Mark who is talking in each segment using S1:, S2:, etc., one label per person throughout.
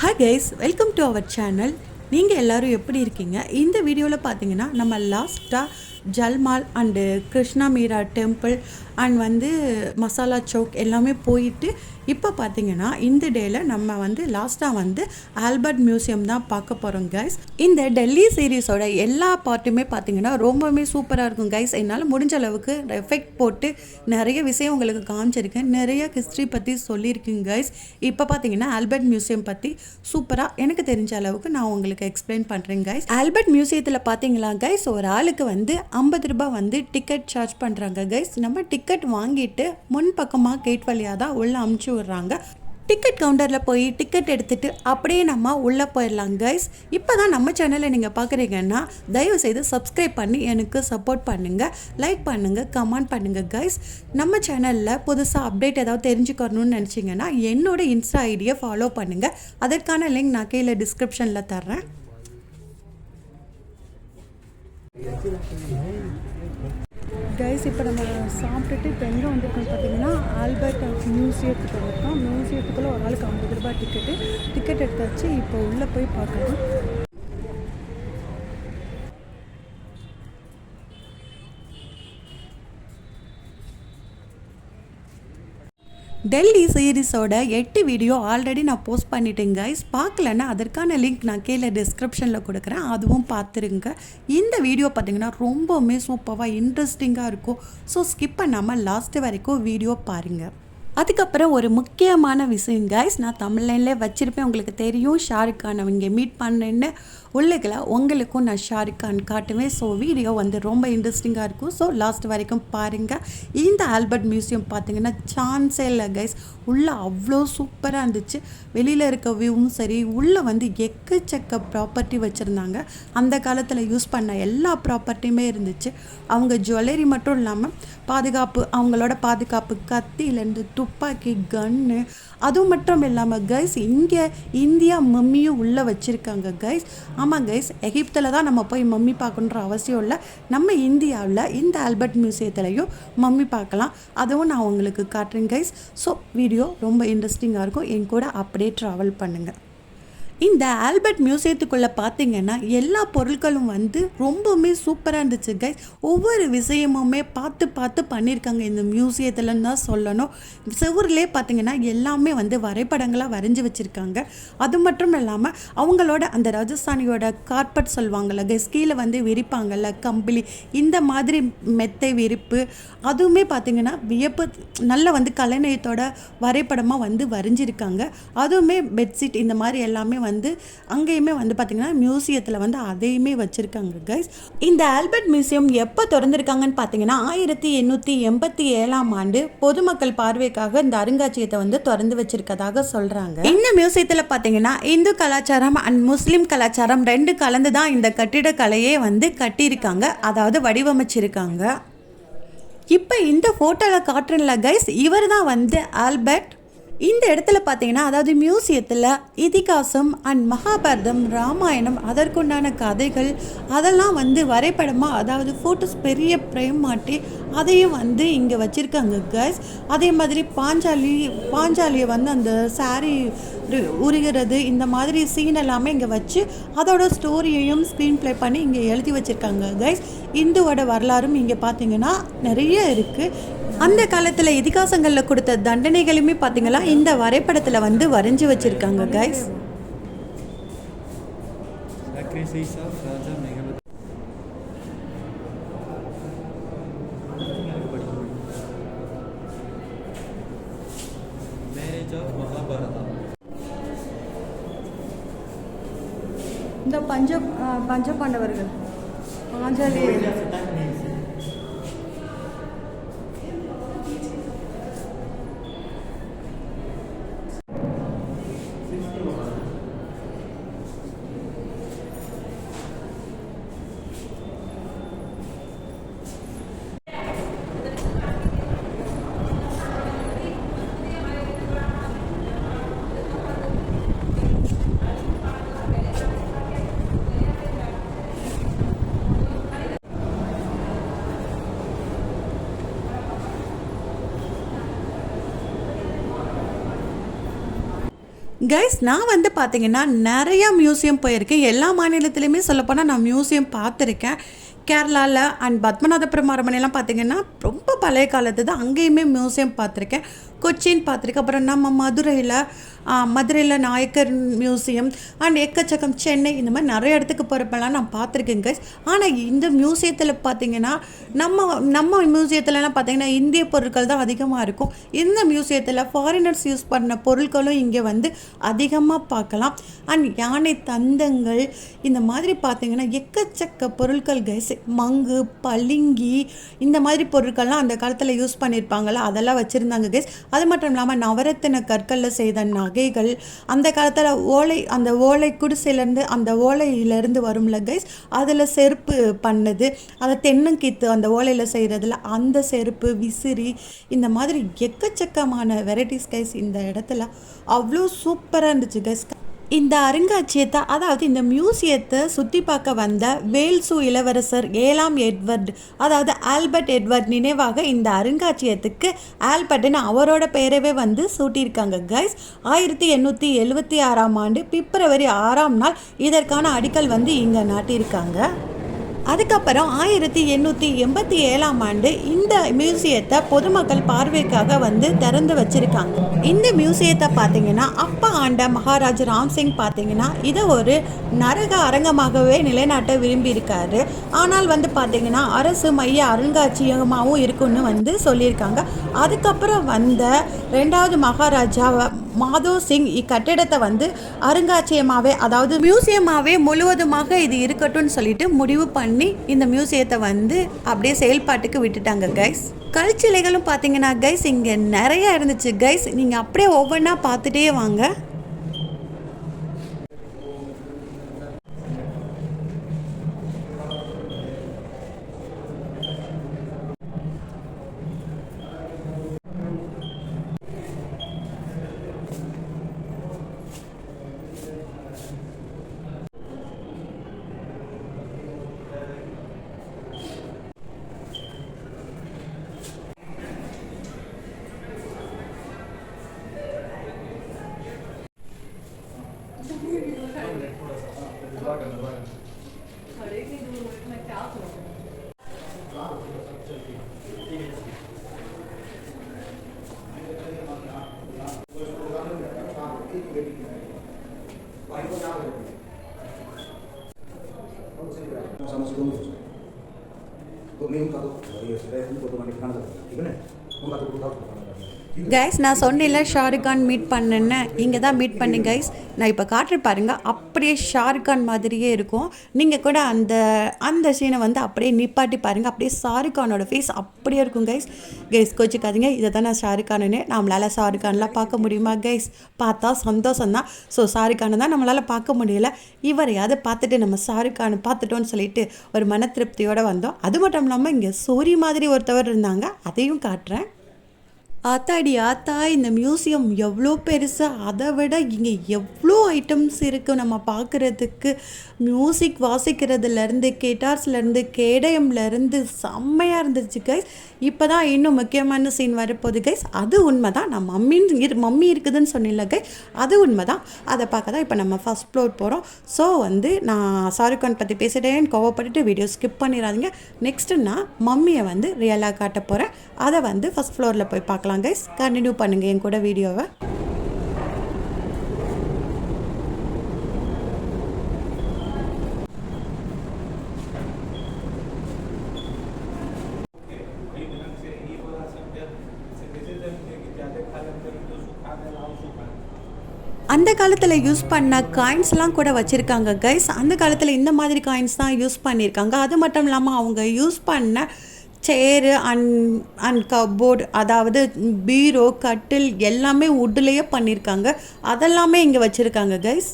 S1: Hi guys, welcome to our channel. நீங்கள் எல்லாரும் எப்படி இருக்கீங்க? இந்த வீடியோவில் பார்த்தீங்கன்னா நம்ம லாஸ்ட்டாக Jalmahal and Krishna Meera temple and Masala Chowk எல்லாமே போயிட்டு இப்போ பார்த்தீங்கன்னா இந்த டேயில் நம்ம லாஸ்ட்டாக ஆல்பர்ட் மியூசியம் தான் பார்க்க போகிறோம் கைஸ். இந்த டெல்லி சீரீஸோட எல்லா பார்ட்டுமே பார்த்தீங்கன்னா ரொம்பவுமே சூப்பராக இருக்கும் கைஸ். என்னால் முடிஞ்ச அளவுக்கு எஃபெக்ட் போட்டு நிறைய விஷயம் உங்களுக்கு காமிச்சிருக்கேன், நிறைய ஹிஸ்ட்ரி பற்றி சொல்லியிருக்கேன் கைஸ். இப்போ பார்த்தீங்கன்னா ஆல்பர்ட் மியூசியம் பற்றி சூப்பராக எனக்கு தெரிஞ்ச அளவுக்கு நான் உங்களுக்கு எக்ஸ்பிளைன் பண்ணுறேன் கைஸ். ஆல்பர்ட் மியூசியத்தில் பார்த்தீங்களா கைஸ், ஒரு ஆளுக்கு 50 ரூபாய் டிக்கெட் சார்ஜ் பண்ணுறாங்க கைஸ். நம்ம டிக்கெட் வாங்கிட்டு முன் பக்கமாக கேட் வழியாக தான் உள்ளே அமுச்சு விட்றாங்க. டிக்கெட் கவுண்டரில் போய் டிக்கெட் எடுத்துகிட்டு அப்படியே நம்ம உள்ளே போயிடலாம் கைஸ். இப்போ தான் நம்ம சேனலை நீங்கள் பார்க்குறீங்கன்னா தயவுசெய்து சப்ஸ்கிரைப் பண்ணி எனக்கு சப்போர்ட் பண்ணுங்கள், லைக் பண்ணுங்கள், கமெண்ட் பண்ணுங்கள் கைஸ். நம்ம சேனலில் புதுசாக அப்டேட் ஏதாவது தெரிஞ்சுக்கணும்னு நினச்சிங்கன்னா என்னோட இன்ஸ்டா ஐடியை ஃபாலோ பண்ணுங்கள். அதற்கான லிங்க் நான் கீழே டிஸ்கிரிப்ஷனில் தர்றேன். கைஸ், இப்போ நம்ம சாப்பிட்டுட்டு இப்போ எங்கே வந்திருக்கோம் பார்த்தீங்கன்னா ஆல்பர்ட் மியூசியத்துக்கு வந்திருக்கோம். மியூசியத்துக்குள்ளே ஒரு ஆளுக்கு 50 ரூபாய் டிக்கெட் எடுத்தாச்சு. இப்போ உள்ளே போய் பார்க்கலாம். டெல்லி சீரீஸோட 8 வீடியோ ஆல்ரெடி நான் போஸ்ட் பண்ணிட்டேன் கைஸ். பார்க்கலன்னா அதற்கான லிங்க் நான் கீழே டிஸ்கிரிப்ஷனில் கொடுக்குறேன், அதுவும் பார்த்துருங்க. இந்த வீடியோ பார்த்தீங்கன்னா ரொம்பவுமே சூப்பராக இன்ட்ரெஸ்டிங்காக இருக்கும். ஸோ ஸ்கிப் பண்ணாமல் லாஸ்ட்டு வரைக்கும் வீடியோ பாருங்கள். அதுக்கப்புறம் ஒரு முக்கியமான விஷயம் கைஸ், நான் தமிழ்லைன்லேயே வச்சுருப்பேன், உங்களுக்கு தெரியும். ஷாருக் கான் அவங்க மீட் பண்ணேன்னு உள்ளுகளை உங்களுக்கும் நான் ஷாருக் கான் காட்டுவேன். ஸோ வீடியோ ரொம்ப இன்ட்ரெஸ்டிங்காக இருக்கும். ஸோ லாஸ்ட் வரைக்கும் பாருங்கள். இந்த ஆல்பர்ட் மியூசியம் பார்த்தீங்கன்னா சான்ஸே இல்லை கைஸ். உள்ளே அவ்வளோ சூப்பராக இருந்துச்சு. வெளியில் இருக்க வியூவும் சரி, உள்ளே எக்கச்சக்க ப்ராப்பர்ட்டி வச்சுருந்தாங்க. அந்த காலத்தில் யூஸ் பண்ண எல்லா ப்ராப்பர்ட்டியுமே இருந்துச்சு. அவங்க ஜுவல்லரி மட்டும் இல்லாமல் பாதுகாப்பு, அவங்களோட பாதுகாப்பு கத்தியிலேருந்து துப்பாக்கி, கன்னு, அது மட்டும் இல்லாமல் கைஸ் இங்கே இந்தியா மம்மியும் உள்ளே வச்சுருக்காங்க கைஸ். ஆமாம் கைஸ், எகிப்தில் தான் நம்ம போய் மம்மி பார்க்கணுன்ற அவசியம் இல்லை. நம்ம இந்தியாவில் இந்த ஆல்பர்ட் மியூசியத்துலேயும் மம்மி பார்க்கலாம். அதுவும் நான் உங்களுக்கு காட்டுறேன் கைஸ். ஸோ வீடியோ ரொம்ப இன்ட்ரெஸ்டிங்காக இருக்கும். என் கூட அப்படியே ட்ராவல் பண்ணுங்கள். இந்த ஆல்பர்ட் மியூசியத்துக்குள்ளே பார்த்தீங்கன்னா எல்லா பொருட்களும் ரொம்பவுமே சூப்பராக இருந்துச்சு கைஸ். ஒவ்வொரு விஷயமுமே பார்த்து பண்ணியிருக்காங்க இந்த மியூசியத்துலன்னு தான் சொல்லணும். செவர்லேயே பார்த்தீங்கன்னா எல்லாமே வரைபடங்களாக வரைஞ்சி வச்சுருக்காங்க. அது மட்டும் இல்லாமல் அவங்களோட அந்த ராஜஸ்தானியோட கார்பெட் சொல்லுவாங்கள்ல கைஸ், கீழே விரிப்பாங்கள்ல கம்பளி, இந்த மாதிரி மெத்தை விரிப்பு, அதுவுமே பார்த்தீங்கன்னா வியப்பு நல்ல கலைநயத்தோட வரைபடமாக வரைஞ்சிருக்காங்க. அதுவுமே பெட்ஷீட் இந்த மாதிரி எல்லாமே அங்கேயுமே பார்த்தீங்கன்னா மியூசியத்தில் அதையுமே வச்சுருக்காங்க கைஸ். இந்த ஆல்பர்ட் மியூசியம் எப்போ திறந்திருக்காங்கன்னு பார்த்தீங்கன்னா 1887ஆம் ஆண்டு பொதுமக்கள் பார்வைக்காக இந்த அருங்காட்சியகத்தை திறந்து வச்சிருக்கதாக சொல்கிறாங்க. இந்த மியூசியத்தில் பார்த்தீங்கன்னா இந்து கலாச்சாரம் அண்ட் முஸ்லீம் கலாச்சாரம் 2 கலந்து தான் இந்த கட்டிடக்கலையே கட்டியிருக்காங்க, அதாவது வடிவமைச்சிருக்காங்க. இப்போ இந்த ஃபோட்டோவில் காட்டுறேன்ல கைஸ், இவர் தான் ஆல்பர்ட். இந்த இடத்துல பார்த்தீங்கன்னா அதாவது மியூசியத்தில் இதிகாசம் அண்ட் மகாபாரதம், ராமாயணம், அதற்குண்டான கதைகள் அதெல்லாம் வரைபடமாக, அதாவது ஃபோட்டோஸ் பெரிய பிரேம் மாட்டி அதையும் இங்கே வச்சுருக்காங்க கைஸ். அதே மாதிரி பாஞ்சாலியை அந்த சாரீ உருகிறது, இந்த மாதிரி சீன் எல்லாமே இங்கே வச்சு அதோட ஸ்டோரியையும் ஸ்க்ரீன் ப்ளே பண்ணி இங்கே எழுதி வச்சுருக்காங்க கைஸ். இந்துவோட வரலாறும் இங்கே பார்த்தீங்கன்னா நிறைய இருக்குது. அந்த காலத்தில் இதிகாசங்களில் கொடுத்த தண்டனைகளுமே பார்த்தீங்களா இந்த வரைபடத்தில் வரைஞ்சி வச்சுருக்காங்க கைஸ். இந்த பஞ்ச பாண்டவர்கள் பாஞ்சாலி கைஸ் நான் வந்து பார்த்தீங்கன்னா நிறையா மியூசியம் போயிருக்கேன். எல்லா மாநிலத்திலையுமே சொல்லப்போனால் நான் மியூசியம் பார்த்துருக்கேன். கேரளாவில் அண்ட் பத்மநாபபுரம் அரண்மனைலாம் பார்த்தீங்கன்னா ரொம்ப பழைய காலத்து தான், அங்கேயுமே மியூசியம் பார்த்துருக்கேன். கொச்சின் பார்த்துருக்கேன். அப்புறம் நம்ம மதுரையில் நாயக்கர் மியூசியம் அண்ட் எக்கச்சக்கம் சென்னை, இந்த மாதிரி நிறைய இடத்துக்கு போகிறப்பெல்லாம் நான் பார்த்துருக்கேன் கைஸ். ஆனால் இந்த மியூசியத்தில் பார்த்தீங்கன்னா நம்ம மியூசியத்துலலாம் பார்த்தீங்கன்னா இந்திய பொருட்கள் தான் அதிகமாக இருக்கும். இந்த மியூசியத்தில் ஃபாரினர்ஸ் யூஸ் பண்ண பொருட்களும் இங்கே வந்து அதிகமாக பார்க்கலாம். அண்ட் யானை தந்தங்கள் இந்த மாதிரி பார்த்தீங்கன்னா எக்கச்சக்க பொருட்கள் கைஸ். மங்கு, பளிங்கி இந்த மாதிரி பொருட்கள்லாம் அந்த காலத்தில் யூஸ் பண்ணியிருப்பாங்களா, அதெல்லாம் வச்சுருந்தாங்க கைஸ். அது மட்டும் இல்லாமல் நவரத்தின கற்களில் செய்த நகைகள், அந்த காலத்தில் அந்த ஓலை குடிசையிலேருந்து அந்த ஓலையிலேருந்து வரும்ல கைஸ், அதில் செருப்பு பண்ணது, அதை தென்னங்கீத்து அந்த ஓலையில் செய்கிறதுல அந்த செருப்பு, விசிறி, இந்த மாதிரி எக்கச்சக்கமான வெரைட்டிஸ் கைஸ். இந்த இடத்துல அவ்வளோ சூப்பராக இருந்துச்சு கைஸ். இந்த அருங்காட்சியகத்தை, அதாவது இந்த மியூசியத்தை சுற்றி பார்க்க வந்த வேல்சு இளவரசர் 7ஆம் எட்வர்ட், அதாவது ஆல்பர்ட் எட்வர்ட் நினைவாக இந்த அருங்காட்சியகத்துக்கு ஆல்பர்ட்னு அவரோட பெயரவே வந்து சூட்டியிருக்காங்க கைஸ். 1876ஆம் ஆண்டு பிப்ரவரி 6ஆம் நாள் இதற்கான அடிக்கல் வந்து இங்கே நாட்டியிருக்காங்க. அதுக்கப்புறம் 1887ஆம் ஆண்டு இந்த மியூசியத்தை பொதுமக்கள் பார்வைக்காக வந்து திறந்து வச்சிருக்காங்க. இந்த மியூசியத்தை பார்த்தீங்கன்னா அப்பா ஆண்ட மகாராஜ் ராம்சிங் பார்த்தீங்கன்னா இதை ஒரு நரக அரங்கமாகவே நிலைநாட்ட விரும்பி இருக்காரு. ஆனால் வந்து பார்த்தீங்கன்னா அரசு மைய அருங்காட்சியகமாகவும் இருக்குன்னு வந்து சொல்லியிருக்காங்க. அதுக்கப்புறம் வந்த 2வது மகாராஜா மாதோ சிங் இக்கட்டிடத்தை வந்து அருங்காட்சியகமாகவே, அதாவது மியூசியமாகவே முழுவதுமாக இது இருக்கட்டும்னு சொல்லிட்டு முடிவு பண்ணி இந்த மியூசியத்தை வந்து அப்படியே செயல்பாட்டுக்கு விட்டுட்டாங்க கைஸ். கல்சிலைகளும் பார்த்தீங்கன்னா கைஸ் இங்கே நிறையா இருந்துச்சு கைஸ். நீங்கள் அப்படியே ஒவ்வொன்றா பார்த்துட்டே வாங்க. கைஸ் நான் சொன்னேன்ல ஷாருக் கான் மீட் பண்ணேன்னு, இங்கே தான் மீட் பண்ணேன் கைஸ். நான் இப்போ காட்டுற பாருங்க, அப்படியே ஷாருக் கான் மாதிரியே இருக்கும். நீங்கள் கூட அந்த சீனை வந்து அப்படியே நிப்பாட்டி பாருங்கள், அப்படியே ஷாருக் கானோட ஃபேஸ் அப்படியே இருக்கும் கைஸ் கோச்சிக்காதீங்க. இதை தான் நான் ஷாருக் கானுன்னு, நம்மளால் ஷாருக் கான்லாம் பார்க்க முடியுமா கைஸ்? பார்த்தா சந்தோஷம்தான். ஸோ ஷாருக் கானை தான் நம்மளால் பார்க்க முடியல, இவரையாவது பார்த்துட்டு நம்ம ஷாருக் கானை பார்த்துட்டோன்னு சொல்லிட்டு ஒரு மன திருப்தியோடு வந்தோம். அது மட்டும் இல்லாமல் இங்கே சூரி மாதிரி ஒருத்தவர் இருந்தாங்க, அதையும் காட்டுறேன். ஆத்தாடி ஆத்தா, இந்த மியூசியம் எவ்வளோ பெருசு, அதை விட இங்கே எவ்வளோ ஐட்டம்ஸ் இருக்குது நம்ம பார்க்குறதுக்கு. மியூசிக் வாசிக்கிறதுலேருந்து, கிட்டார்ஸ்லேருந்து, கேடயம்லேருந்து செம்மையாக இருந்துச்சு கைஸ். இப்போ தான் இன்னும் முக்கியமான சீன் வரப்போகுது கைஸ். அது உண்மை தான், நான் மம்மி இருக்குதுன்னு சொன்னேன்ல கைஸ், அது உண்மை தான். அதை பார்க்க தான் இப்போ நம்ம ஃபஸ்ட் ஃப்ளோர் போகிறோம். ஸோ வந்து நான் ஷாருக் கான் பற்றி பேசிட்டேன்னு கோவப்பட்டுட்டு வீடியோ ஸ்கிப் பண்ணிடாதீங்க. நெக்ஸ்ட்டு நான் மம்மியை வந்து ரியலாக காட்ட போகிறேன். அதை வந்து ஃபஸ்ட் ஃப்ளோரில் போய் பார்க்கலாம் கைஸ். கண்டினியூ பண்ணுங்கள் என் கூட வீடியோவை. அந்த காலத்தில் யூஸ் பண்ண காயின்ஸ்லாம் கூட வச்சுருக்காங்க கைஸ். அந்த காலத்தில் இந்த மாதிரி காயின்ஸ் தான் யூஸ் பண்ணியிருக்காங்க. அது மட்டும் இல்லாமல் அவங்க யூஸ் பண்ண சேரு அண்ட் கப்போர்டு, அதாவது பீரோ, கட்டில் எல்லாமே வுட்லேயே பண்ணியிருக்காங்க. அதெல்லாமே இங்கே வச்சுருக்காங்க கைஸ்.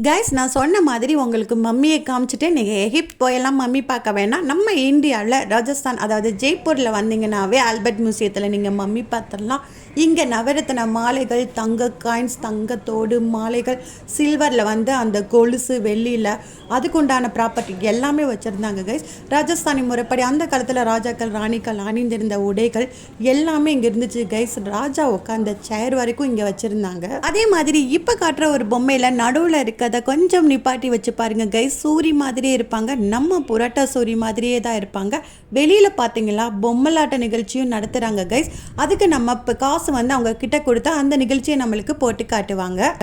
S1: கைஸ் நான் சொன்ன மாதிரி உங்களுக்கு மம்மியை காமிச்சிட்டு நீங்கள் எகிப்த் போயெல்லாம் மம்மி பார்க்க வேணாம். நம்ம இந்தியாவில் ராஜஸ்தான் அதாவது ஜெய்ப்பூரில் வந்தீங்கன்னாவே ஆல்பர்ட் மியூசியத்தில் நீங்கள் மம்மி பார்த்துடலாம். இங்கே நவரத்தின மாலைகள், தங்க காயின்ஸ், தங்கத்தோடு மாலைகள், சில்வரில் வந்து அந்த கொலுசு, வெள்ளியில் அதுக்குண்டான ப்ராப்பர்ட்டி எல்லாமே வச்சுருந்தாங்க கைஸ். ராஜஸ்தானி முறைப்படி அந்த காலத்தில் ராஜாக்கள் ராணிகள் அணிந்திருந்த உடைகள் எல்லாமே இங்கே இருந்துச்சு கைஸ். ராஜா உட்காந்த சேர் வரைக்கும் இங்கே வச்சுருந்தாங்க. அதே மாதிரி இப்போ காட்டுற ஒரு பொம்மையில் நடுவில் இருக்கிறத கொஞ்சம் நிப்பாட்டி வச்சு பாருங்க கைஸ். சூரி மாதிரியே இருப்பாங்க, நம்ம புரட்டா சூரி மாதிரியே தான் இருப்பாங்க. வெளியில் பார்த்தீங்களா பொம்மலாட்ட நிகழ்ச்சியும் நடத்துகிறாங்க கைஸ். அதுக்கு நம்ம இப்போ காசு வந்து அவங்க கிட்ட கொடுத்தா அந்த நிகழ்ச்சியை நம்மளுக்கு போட்டு காட்டுவாங்க.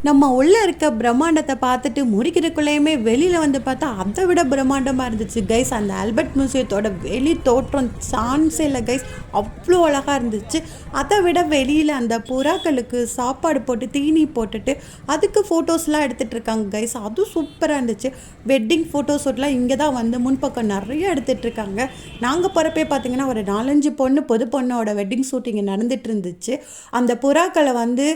S1: நம்ம உள்ளே இருக்க பிரம்மாண்டத்தை பார்த்துட்டு முடிக்கிறதுக்குள்ளேயுமே வெளியில் வந்து பார்த்தா அதை விட பிரம்மாண்டமாக இருந்துச்சு கைஸ். அந்த ஆல்பர்ட் மியூசியத்தோட வெளி தோற்றம் சான்ஸே இல்லை கைஸ், அவ்வளோ அழகாக இருந்துச்சு. அதை விட வெளியில் அந்த புறாக்களுக்கு சாப்பாடு போட்டு தீனி போட்டுட்டு அதுக்கு ஃபோட்டோஸ்லாம் எடுத்துகிட்டு இருக்காங்க கைஸ். அதுவும் சூப்பராக இருந்துச்சு. வெட்டிங் ஃபோட்டோ ஷூட்லாம் இங்கே தான் வந்து முன்பக்கம் நிறைய எடுத்துகிட்ருக்காங்க. நாங்கள் போகிறப்பே பார்த்தீங்கன்னா ஒரு 4-5 பொது பொண்ணோட வெட்டிங் ஷூட் இங்கே நடந்துட்டு இருந்துச்சு. அந்த புறாக்களை வந்து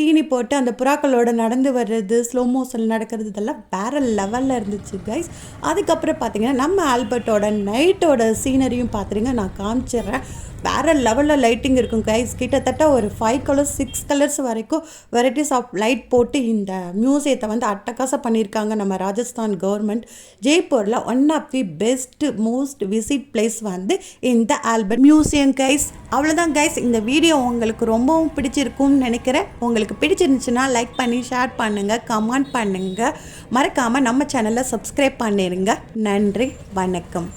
S1: தீனி போட்டு அந்த புறாக்களோட நடந்து வர்றது, ஸ்லோ மோஷன் நடக்கிறது, இதெல்லாம் வேறு லெவலில் இருந்துச்சு கைஸ். அதுக்கப்புறம் பார்த்தீங்கன்னா நம்ம ஆல்பர்ட்டோட நைட்டோட சீனரியும் பார்த்துருங்க, நான் காமிச்சிடுறேன். வேறு லெவலில் லைட்டிங் இருக்கும் கைஸ். கிட்டத்தட்ட ஒரு 5 கலர்ஸ் 6 கலர்ஸ் வரைக்கும் வெரைட்டிஸ் ஆஃப் லைட் போட்டு இந்த மியூசியத்தை வந்து அட்டகாசம் பண்ணியிருக்காங்க நம்ம ராஜஸ்தான் கவர்மெண்ட். ஜெய்ப்பூரில் one of the best most visit place வந்து இந்த ஆல்பர்ட் மியூசியம் கைஸ். அவ்வளோதான் கைஸ், இந்த வீடியோ உங்களுக்கு ரொம்பவும் பிடிச்சிருக்கும்னு நினைக்கிறேன். உங்களுக்கு பிடிச்சிருந்துச்சுன்னா லைக் பண்ணி ஷேர் பண்ணுங்கள், கமெண்ட் பண்ணுங்கள், மறக்காமல் நம்ம சேனலை சப்ஸ்கிரைப் பண்ணிடுங்க. நன்றி, வணக்கம்.